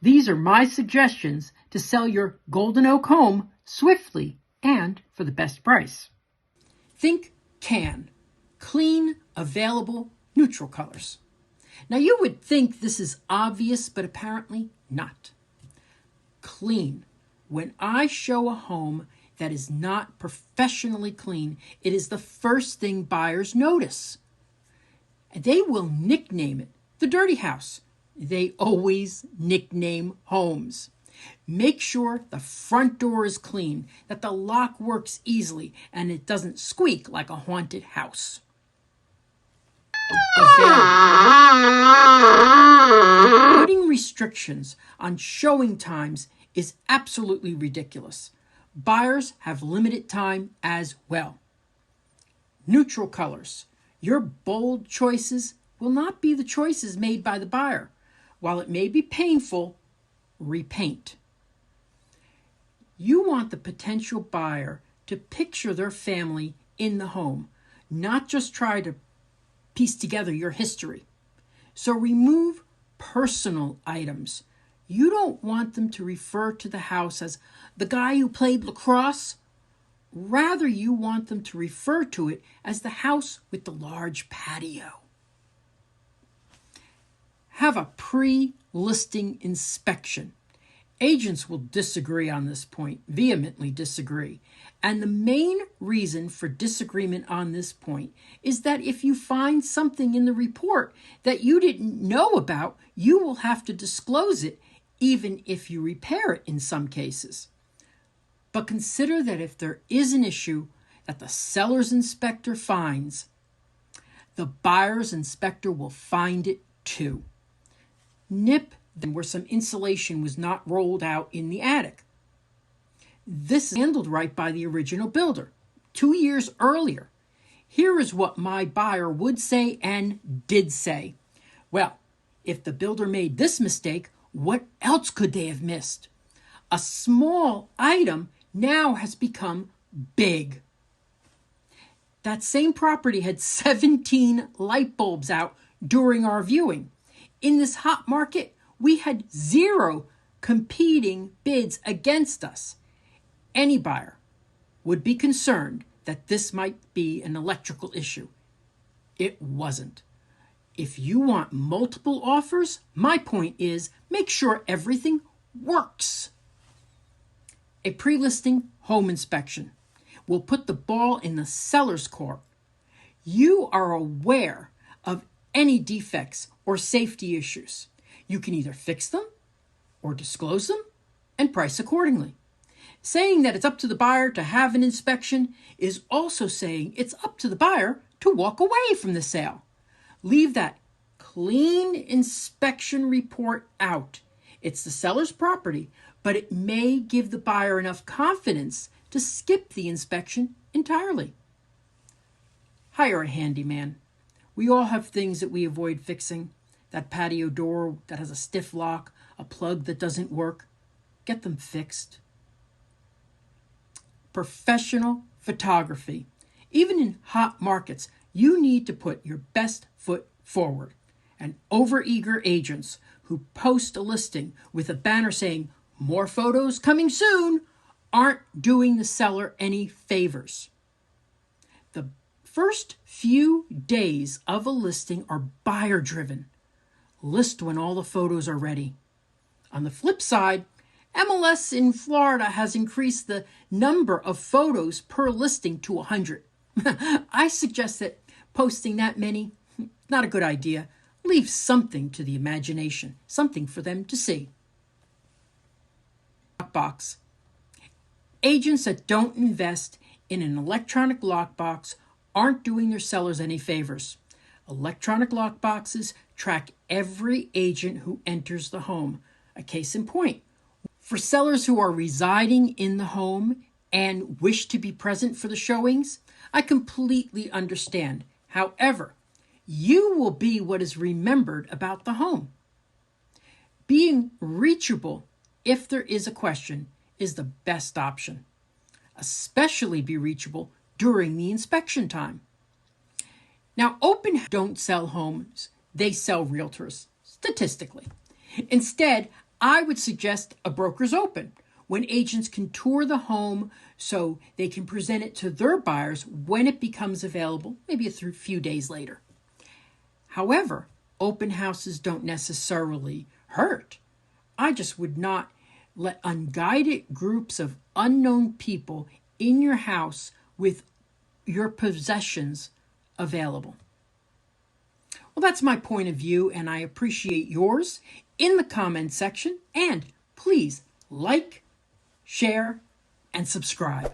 These are my suggestions to sell your golden oak home swiftly and for the best price. Think can. Clean, available, neutral colors. Now you would think this is obvious, but apparently not. Clean. When I show a home that is not professionally clean, it is the first thing buyers notice. They will nickname it the dirty house. They always nickname homes. Make sure the front door is clean, that the lock works easily, and it doesn't squeak like a haunted house. Putting restrictions on showing times is absolutely ridiculous. Buyers have limited time as well. Neutral colors. Your bold choices will not be the choices made by the buyer. While it may be painful, repaint. You want the potential buyer to picture their family in the home, not just try to piece together your history. So remove personal items. You don't want them to refer to the house as the guy who played laCross. Rather, you want them to refer to it as the house with the large patio. Have a pre-listing inspection. Agents will disagree on this point, vehemently disagree. And the main reason for disagreement on this point is that if you find something in the report that you didn't know about, you will have to disclose it, even if you repair it in some cases. But consider that if there is an issue that the seller's inspector finds, the buyer's inspector will find it too. Nip them where some insulation was not rolled out in the attic. This is handled right by the original builder 2 years earlier. Here is what my buyer would say and did say. Well, if the builder made this mistake, what else could they have missed? A small item now has become big. That same property had 17 light bulbs out during our viewing. In this hot market, we had 0 competing bids against us. Any buyer would be concerned that this might be an electrical issue. It wasn't. If you want multiple offers, my point is make sure everything works. A pre-listing home inspection will put the ball in the seller's court. You are aware of any defects or safety issues. You can either fix them or disclose them and price accordingly. Saying that it's up to the buyer to have an inspection is also saying it's up to the buyer to walk away from the sale. Leave that clean inspection report out. It's the seller's property, but it may give the buyer enough confidence to skip the inspection entirely. Hire a handyman. We all have things that we avoid fixing. That patio door that has a stiff lock, a plug that doesn't work. Get them fixed. Professional photography. Even in hot markets, you need to put your best foot forward. And overeager agents who post a listing with a banner saying, "More photos coming soon," aren't doing the seller any favors. The first few days of a listing are buyer-driven. List when all the photos are ready. On the flip side, MLS in Florida has increased the number of photos per listing to 100. I suggest that posting that many, not a good idea. Leave something to the imagination, something for them to see. Lockbox. Agents that don't invest in an electronic lockbox aren't doing their sellers any favors. Electronic lockboxes track every agent who enters the home. A case in point. For sellers who are residing in the home and wish to be present for the showings, I completely understand. However, you will be what is remembered about the home. Being reachable, if there is a question, is the best option. Especially be reachable during the inspection time. Now, open don't sell homes, they sell realtors, statistically. Instead, I would suggest a broker's open, when agents can tour the home so they can present it to their buyers when it becomes available, maybe a few days later. However, open houses don't necessarily hurt. I just would not let unguided groups of unknown people in your house with your possessions available. Well, that's my point of view, and I appreciate yours in the comment section. And please like, share, and subscribe.